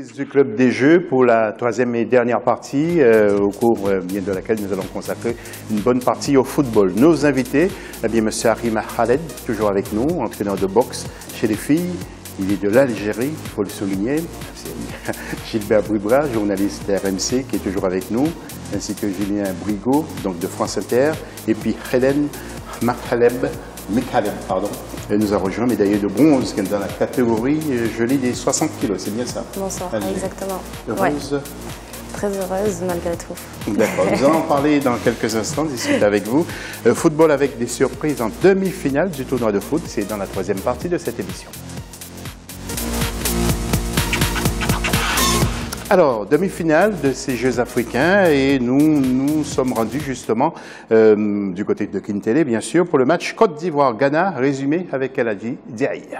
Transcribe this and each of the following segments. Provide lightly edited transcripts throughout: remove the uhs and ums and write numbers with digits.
Surprise du Club des Jeux pour la troisième et dernière partie, au cours de laquelle nous allons consacrer une bonne partie au football. Nos invités, M. Arima Khaled, toujours avec nous, entraîneur de boxe chez les filles. Il est de l'Algérie, il faut le souligner. C'est Gilbert Bribra, journaliste RMC, qui est toujours avec nous, ainsi que Julien Brigaud, donc de France Inter, et puis Hélène Mikhaleb, elle nous a rejoint, médaillée de bronze dans la catégorie, je lis, des 60 kilos, c'est bien ça? Bonsoir, exactement. Heureuse? Ouais. Très heureuse malgré tout. D'accord, nous allons en parler dans quelques instants, discuter avec vous. Football avec des surprises en demi-finale du tournoi de foot, c'est dans la troisième partie de cette émission. Alors, demi-finale de ces Jeux africains et nous sommes rendus justement du côté de Kintélé, bien sûr, pour le match Côte d'Ivoire-Ghana, résumé avec Eladji Diaye.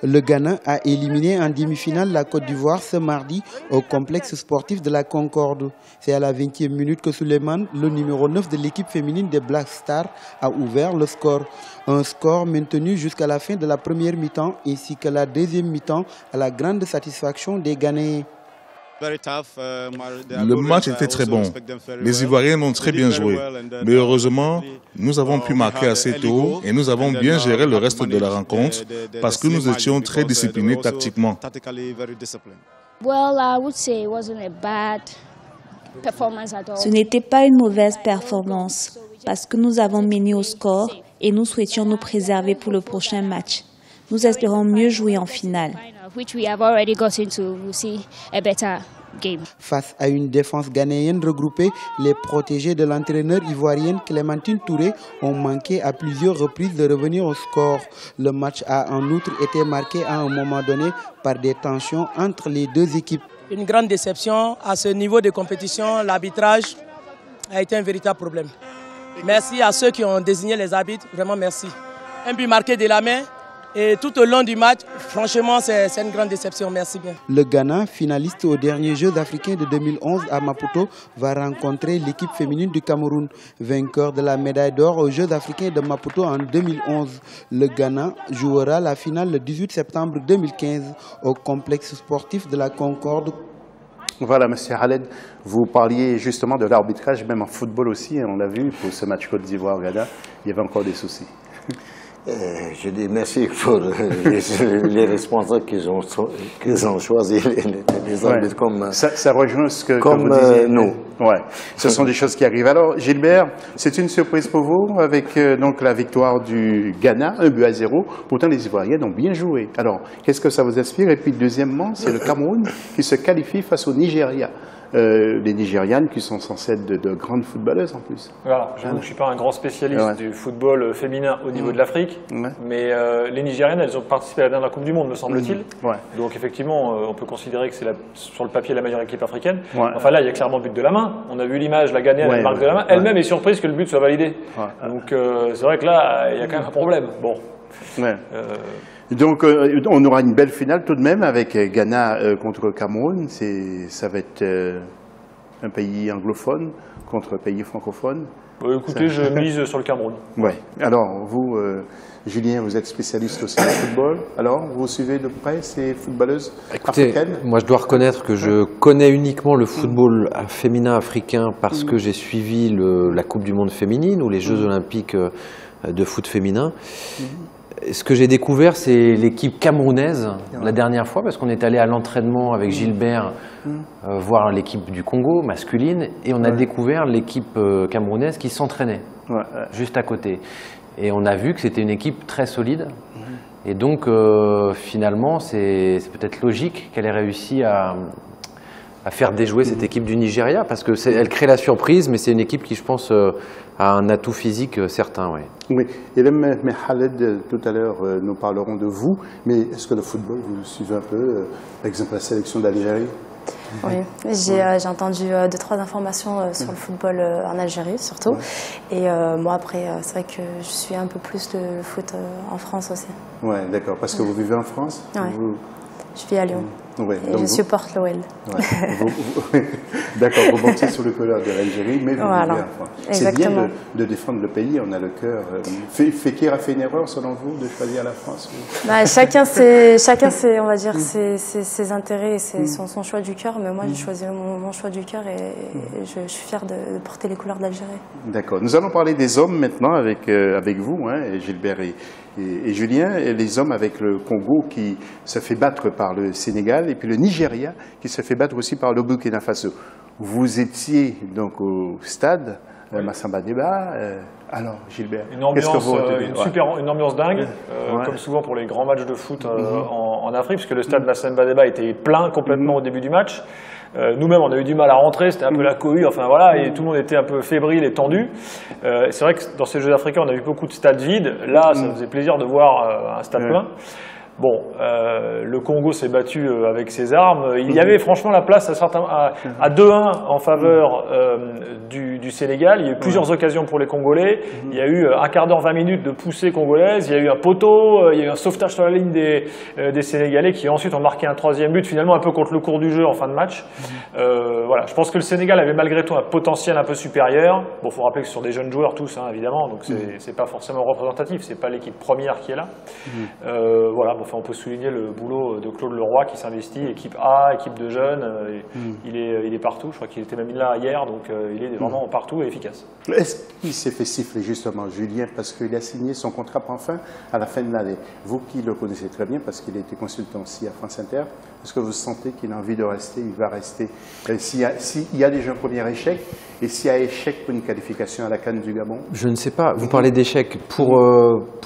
Le Ghana a éliminé en demi-finale la Côte d'Ivoire ce mardi au complexe sportif de la Concorde. C'est à la 20e minute que Souleymane, le numéro 9 de l'équipe féminine des Black Stars, a ouvert le score. Un score maintenu jusqu'à la fin de la première mi-temps ainsi que la deuxième mi-temps à la grande satisfaction des Ghanéens. Le match était très bon. Les Ivoiriens ont très bien joué. Mais heureusement, nous avons pu marquer assez tôt et nous avons bien géré le reste de la rencontre parce que nous étions très disciplinés tactiquement. Ce n'était pas une mauvaise performance parce que nous avons mené au score et nous souhaitions nous préserver pour le prochain match. Nous espérons mieux jouer en finale. Face à une défense ghanéenne regroupée, les protégés de l'entraîneur ivoirienne Clémentine Touré ont manqué à plusieurs reprises de revenir au score. Le match a en outre été marqué à un moment donné par des tensions entre les deux équipes. Une grande déception à ce niveau de compétition, l'arbitrage a été un véritable problème. Merci à ceux qui ont désigné les arbitres, vraiment merci. Un but marqué de la main. Et tout au long du match, franchement, c'est une grande déception. Merci bien. Le Ghana, finaliste aux derniers Jeux africains de 2011 à Maputo, va rencontrer l'équipe féminine du Cameroun, vainqueur de la médaille d'or aux Jeux africains de Maputo en 2011. Le Ghana jouera la finale le 18 septembre 2015 au complexe sportif de la Concorde. Voilà, M. Khaled, vous parliez justement de l'arbitrage, même en football aussi, on l'a vu, pour ce match Côte d'Ivoire-Ghana, il y avait encore des soucis. Je dis merci pour les responsables qu'ils ont choisi les arbitres comme ça rejoint ce que vous disiez. Nous. Ouais. Ce sont des choses qui arrivent. Alors, Gilbert, c'est une surprise pour vous avec donc la victoire du Ghana, 1-0. Pourtant, les Ivoiriens ont bien joué. Alors, qu'est-ce que ça vous inspire? Et puis, deuxièmement, c'est le Cameroun qui se qualifie face au Nigeria. Les Nigérianes qui sont censées être de grandes footballeuses en plus. Voilà, je ne suis pas un grand spécialiste du football féminin au niveau de l'Afrique, mais les Nigérianes, elles ont participé à la dernière Coupe du Monde, me semble-t-il. Donc effectivement, on peut considérer que c'est sur le papier la meilleure équipe africaine. Enfin là, il y a clairement but de la main. On a vu l'image, la Ghanéenne, elle marque de la main. Elle-même est surprise que le but soit validé. Donc c'est vrai que là, il y a quand même un problème. Bon. Donc, on aura une belle finale tout de même avec Ghana contre le Cameroun. Ça va être un pays anglophone contre un pays francophone. Écoutez, je mise sur le Cameroun. Oui. Alors, vous, Julien, vous êtes spécialiste aussi en football. Alors, vous suivez de près ces footballeuses africaines? Moi, je dois reconnaître que je connais uniquement le football féminin africain parce que j'ai suivi la Coupe du Monde féminine ou les Jeux olympiques de foot féminin. Ce que j'ai découvert, c'est l'équipe camerounaise la dernière fois, parce qu'on est allé à l'entraînement avec Gilbert voir l'équipe du Congo masculine, et on a découvert l'équipe camerounaise qui s'entraînait juste à côté. Et on a vu que c'était une équipe très solide. Et donc, finalement, c'est peut-être logique qu'elle ait réussi à faire déjouer cette équipe du Nigeria, parce qu'elle crée la surprise, mais c'est une équipe qui, je pense, a un atout physique certain. Oui, et même Khaled, tout à l'heure, nous parlerons de vous, mais est-ce que le football, vous le suivez un peu, par exemple la sélection d'Algérie? Oui, j'ai entendu 2-3 informations sur le football en Algérie surtout. Et moi après, c'est vrai que je suis un peu plus le foot en France aussi. Oui, d'accord, parce que vous vivez en France? Oui, je vis à Lyon. Oui, et je supporte l'OL. Ouais. D'accord, vous montez sur le couleur de l'Algérie, mais vous vivez en France. C'est bien de défendre le pays, on a le cœur. Fekir a fait une erreur, selon vous, de choisir la France? Bah, chacun c'est, on va dire, ses intérêts et son choix du cœur, mais moi j'ai choisi mon choix du cœur et je suis fière de porter les couleurs de l'Algérie. D'accord, nous allons parler des hommes maintenant avec vous, hein, Gilbert et Julien, et les hommes avec le Congo qui se fait battre par le Sénégal et puis le Nigeria qui se fait battre aussi par le Burkina Faso. Vous étiez donc au stade Massamba Déba. Alors, Gilbert, une ambiance dingue, comme souvent pour les grands matchs de foot en Afrique, puisque le stade Massamba Déba était plein complètement au début du match. Nous-mêmes, on a eu du mal à rentrer, c'était un peu la cohue, enfin voilà, et tout le monde était un peu fébrile et tendu. C'est vrai que dans ces Jeux africains, on a vu beaucoup de stades vides. Là, ça faisait plaisir de voir un stade plein. Bon, le Congo s'est battu avec ses armes. Il y avait franchement la place à 2-1 en faveur du Sénégal. Il y a eu plusieurs occasions pour les Congolais. Il y a eu un quart d'heure, 20 minutes de poussée congolaise. Il y a eu un poteau, il y a eu un sauvetage sur la ligne des Sénégalais qui ensuite ont marqué un troisième but, finalement un peu contre le cours du jeu en fin de match. Voilà, je pense que le Sénégal avait malgré tout un potentiel un peu supérieur. Bon, il faut rappeler que ce sont des jeunes joueurs tous, hein, évidemment, donc c'est pas forcément représentatif. C'est pas l'équipe première qui est là. Voilà. Enfin, on peut souligner le boulot de Claude Leroy qui s'investit, équipe A, équipe de jeunes, il est partout, je crois qu'il était même là hier, donc il est vraiment partout et efficace. Est-ce qu'il s'est fait siffler justement, Julien, parce qu'il a signé son contrat prend fin à la fin de l'année? Vous qui le connaissez très bien, parce qu'il a été consultant aussi à France Inter, est-ce que vous sentez qu'il a envie de rester, il va rester? S'il y a déjà un premier échec, et s'il y a échec pour une qualification à la CAN du Gabon? Je ne sais pas, vous parlez d'échec pour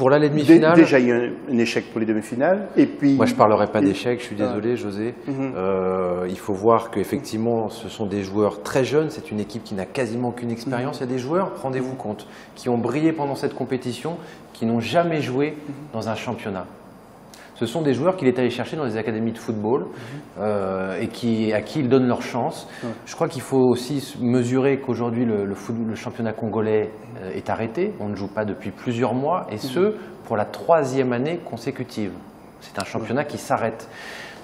la demi-finale? Déjà, il y a un échec pour les demi-finales. Et puis, moi, je ne parlerai pas d'échec, je suis désolé, José. Il faut voir qu'effectivement, ce sont des joueurs très jeunes. C'est une équipe qui n'a quasiment aucune expérience. Il y a des joueurs, rendez-vous compte, qui ont brillé pendant cette compétition, qui n'ont jamais joué dans un championnat. Ce sont des joueurs qu'il est allé chercher dans les académies de football et à qui il donne leur chance. Je crois qu'il faut aussi mesurer qu'aujourd'hui, le championnat congolais est arrêté. On ne joue pas depuis plusieurs mois, et ce, pour la 3e année consécutive. C'est un championnat qui s'arrête.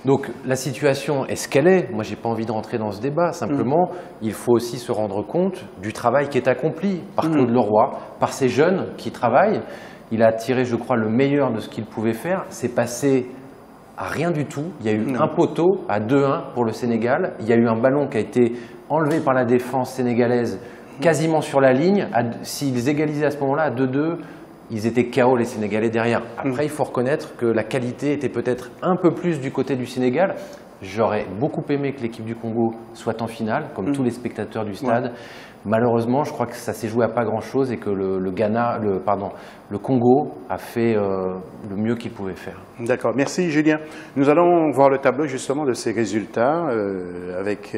Donc la situation est ce qu'elle est. Moi, je n'ai pas envie de rentrer dans ce débat. Simplement, il faut aussi se rendre compte du travail qui est accompli par Claude Leroy, par ces jeunes qui travaillent. Il a tiré, je crois, le meilleur de ce qu'il pouvait faire. C'est passé à rien du tout. Il y a eu un poteau à 2-1 pour le Sénégal. Il y a eu un ballon qui a été enlevé par la défense sénégalaise quasiment sur la ligne. S'ils égalisaient à ce moment-là à 2-2, ils étaient KO les Sénégalais derrière. Après, il faut reconnaître que la qualité était peut-être un peu plus du côté du Sénégal. J'aurais beaucoup aimé que l'équipe du Congo soit en finale, comme tous les spectateurs du stade. Malheureusement, je crois que ça s'est joué à pas grand-chose et que le Congo a fait le mieux qu'il pouvait faire. D'accord, merci Julien. Nous allons voir le tableau justement de ces résultats avec,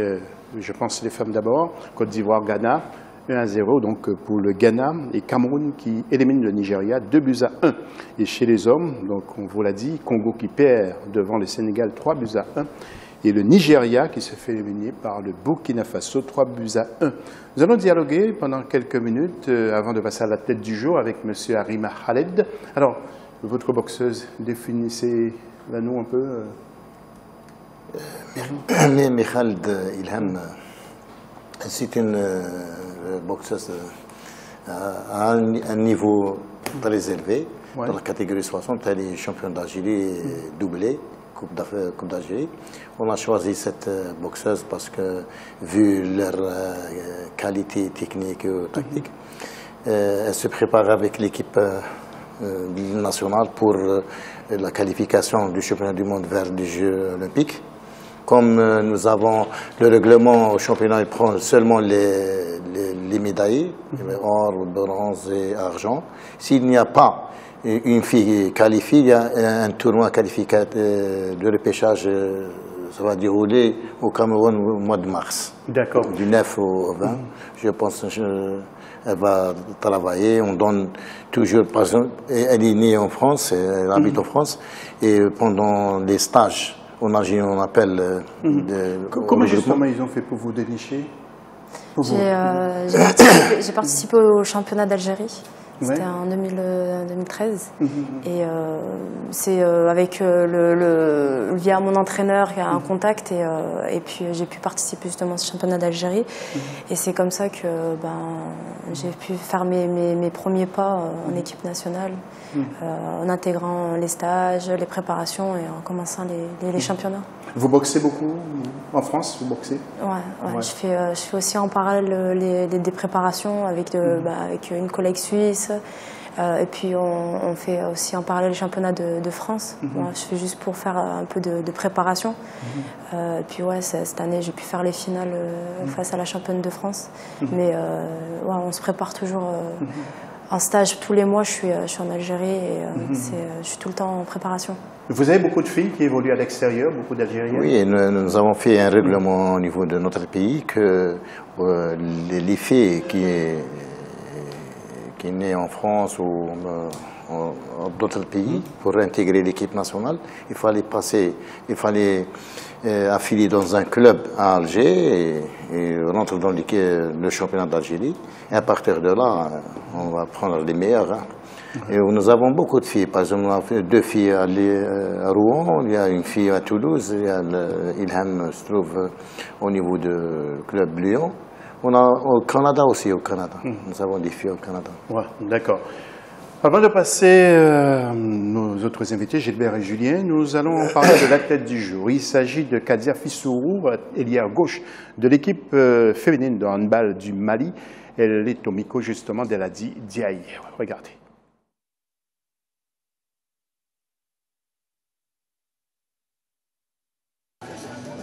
je pense, les femmes d'abord. Côte d'Ivoire, Ghana, 1-0 donc pour le Ghana, et Cameroun qui élimine le Nigeria, 2-1. Et chez les hommes, donc on vous l'a dit, Congo qui perd devant le Sénégal 3-1. Et le Nigeria qui se fait éliminer par le Burkina Faso 3-1. Nous allons dialoguer pendant quelques minutes avant de passer à la tête du jour avec M. Arima Khaled. Alors, votre boxeuse, définissez-la nous un peu. Khaled Ilham, c'est une boxeuse à un niveau très élevé, dans la catégorie 60. Elle est championne d'Algérie doublée. Coupe d'Algérie. On a choisi cette boxeuse parce que, vu leur qualité technique et tactique, elle se prépare avec l'équipe nationale pour la qualification du championnat du monde vers les Jeux olympiques. Comme nous avons le règlement au championnat, il prend seulement les médailles, or, bronze et argent. S'il n'y a pas une fille qualifiée, il y a un tournoi qualificatif de repêchage, ça va dérouler au Cameroun au mois de mars. D'accord. Du 9 au 20. Je pense qu'elle va travailler. On donne toujours, par exemple, elle est née en France, elle habite en France, et pendant les stages, on appelle... Comment justement ils ont fait pour vous dénicher? J'ai participé au championnat d'Algérie. C'était en 2013. Et c'est avec via mon entraîneur il y a un contact et puis j'ai pu participer justement à ce championnat d'Algérie. Et c'est comme ça que j'ai pu faire mes premiers pas en équipe nationale, en intégrant les stages, les préparations et en commençant les championnats. Vous boxez beaucoup en France? Vous boxez? Ouais. Je fais aussi en parallèle des préparations avec une collègue suisse. Et puis on fait aussi en parallèle le championnat de France. Moi, je fais juste pour faire un peu de préparation. Et puis cette année, j'ai pu faire les finales face à la championne de France. Mais on se prépare toujours en stage. Tous les mois, je suis en Algérie et je suis tout le temps en préparation. Vous avez beaucoup de filles qui évoluent à l'extérieur, beaucoup d'Algériennes? Oui, nous avons fait un règlement au niveau de notre pays que les filles qui naissent en France ou d'autres pays, pour intégrer l'équipe nationale, il fallait affilier dans un club à Alger et rentrer dans le championnat d'Algérie. Et à partir de là, on va prendre les meilleurs. Et nous avons beaucoup de filles. Par exemple, on a fait 2 filles à Rouen, il y a une fille à Toulouse, il y a Ilham se trouve au niveau du club Lyon. On a au Canada aussi, Nous avons des filles au Canada. Ouais, d'accord. Avant de passer nos autres invités, Gilbert et Julien, nous allons parler de l'athlète du jour. Il s'agit de Kadia Fissourou, ailière gauche de l'équipe féminine de handball du Mali. Elle est au micro justement d'Eladi Diaye. Regardez.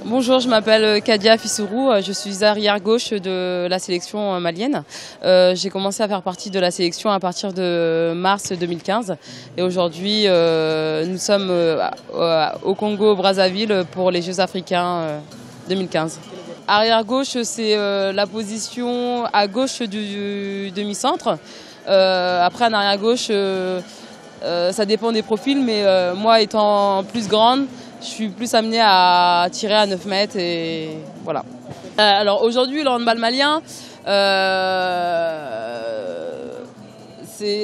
Bonjour, je m'appelle Kadia Fissourou, je suis arrière-gauche de la sélection malienne. J'ai commencé à faire partie de la sélection à partir de mars 2015 et aujourd'hui nous sommes au Congo-Brazzaville pour les Jeux africains 2015. Arrière-gauche, c'est la position à gauche du demi-centre. Après, en arrière-gauche, ça dépend des profils, mais moi étant plus grande, je suis plus amenée à tirer à 9 mètres et voilà. Alors aujourd'hui, le handball malien,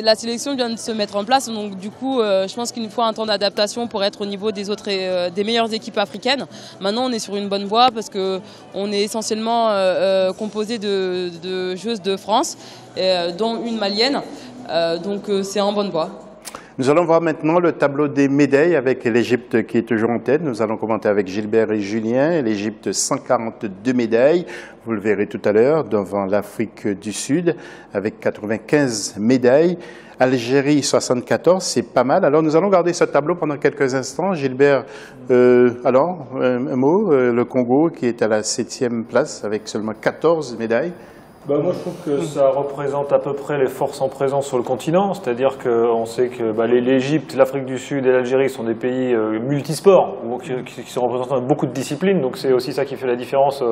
la sélection vient de se mettre en place, donc du coup, je pense qu'il nous faut un temps d'adaptation pour être au niveau des autres, des meilleures équipes africaines. Maintenant, on est sur une bonne voie parce que on est essentiellement composé de joueuses de France, dont une malienne, donc c'est en bonne voie. Nous allons voir maintenant le tableau des médailles avec l'Égypte qui est toujours en tête. Nous allons commenter avec Gilbert et Julien. L'Égypte, 142 médailles. Vous le verrez tout à l'heure devant l'Afrique du Sud avec 95 médailles. Algérie, 74, c'est pas mal. Alors, nous allons garder ce tableau pendant quelques instants. Gilbert, alors, un mot, le Congo qui est à la 7e place avec seulement 14 médailles. Moi, je trouve que ça représente à peu près les forces en présence sur le continent. C'est-à-dire qu'on sait que l'Égypte, l'Afrique du Sud et l'Algérie sont des pays multisports qui sont représentés dans beaucoup de disciplines. Donc c'est aussi ça qui fait la différence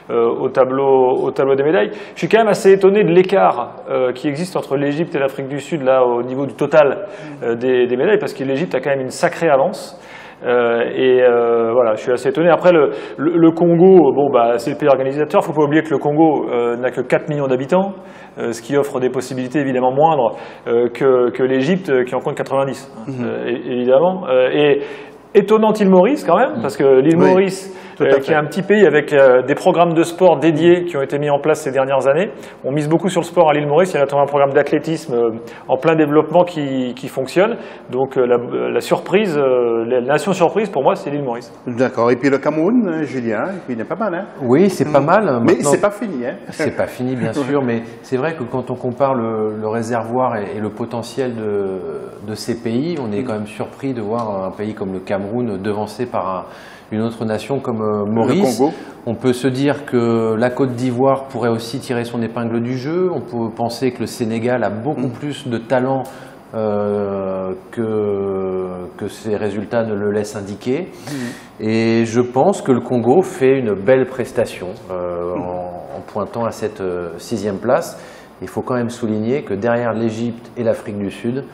au tableau des médailles. Je suis quand même assez étonné de l'écart qui existe entre l'Égypte et l'Afrique du Sud là au niveau du total des médailles, parce que l'Égypte a quand même une sacrée avance. Voilà, je suis assez étonné. Après, le Congo, c'est le pays organisateur. Il ne faut pas oublier que le Congo n'a que 4 millions d'habitants, ce qui offre des possibilités évidemment moindres que l'Égypte, qui en compte 90, évidemment. Et étonnante île Maurice quand même, parce que l'île Maurice, qui est un petit pays avec des programmes de sport dédiés qui ont été mis en place ces dernières années. On mise beaucoup sur le sport à l'île Maurice. Il y a notamment un programme d'athlétisme en plein développement qui fonctionne. Donc la surprise, la nation surprise pour moi, c'est l'île Maurice. D'accord. Et puis le Cameroun, Julien, il est pas mal. Hein? Oui, c'est pas mal. Mais c'est pas fini. Hein? C'est pas fini, bien sûr. Mais c'est vrai que quand on compare le réservoir et le potentiel de ces pays, on est quand même surpris de voir un pays comme le Cameroun devancé par une autre nation comme Maurice. On peut se dire que la Côte d'Ivoire pourrait aussi tirer son épingle du jeu. On peut penser que le Sénégal a beaucoup plus de talent que ses résultats ne le laissent indiquer. Et je pense que le Congo fait une belle prestation en pointant à cette 6e place. Il faut quand même souligner que derrière l'Égypte et l'Afrique du Sud,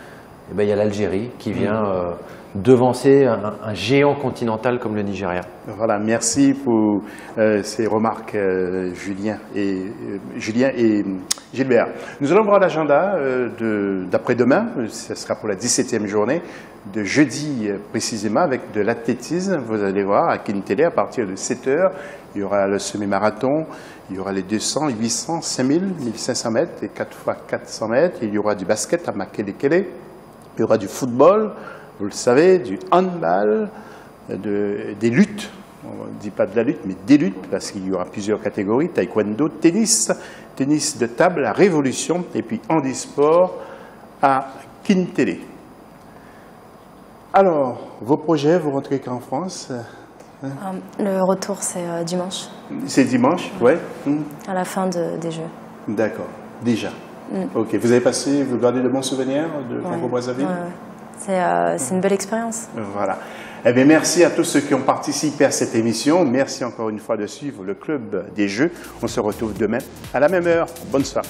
eh ben, il y a l'Algérie qui vient devancer un géant continental comme le Nigeria. Voilà, merci pour ces remarques, Julien et Gilbert. Nous allons voir l'agenda d'après-demain, ce sera pour la 17e journée, de jeudi précisément, avec de l'athlétisme. Vous allez voir à Kintelé à partir de 7 h. Il y aura le semi-marathon, il y aura les 200, 800, 5000, 1500 mètres et 4x400 mètres. Il y aura du basket à Makelekele, il y aura du football, vous le savez, du handball, des luttes. On ne dit pas de la lutte, mais des luttes, parce qu'il y aura plusieurs catégories, taekwondo, tennis, tennis de table, à Révolution, et puis handisport à Kintelé. Alors, vos projets, vous rentrez quand en France? Le retour, c'est dimanche. C'est dimanche, ouais. À la fin des Jeux. D'accord, déjà. Ok, vous gardez de bons souvenirs de Congo-Brazzaville? C'est une belle expérience. Voilà. Eh bien, merci à tous ceux qui ont participé à cette émission. Merci encore une fois de suivre le Club des Jeux. On se retrouve demain à la même heure. Bonne soirée.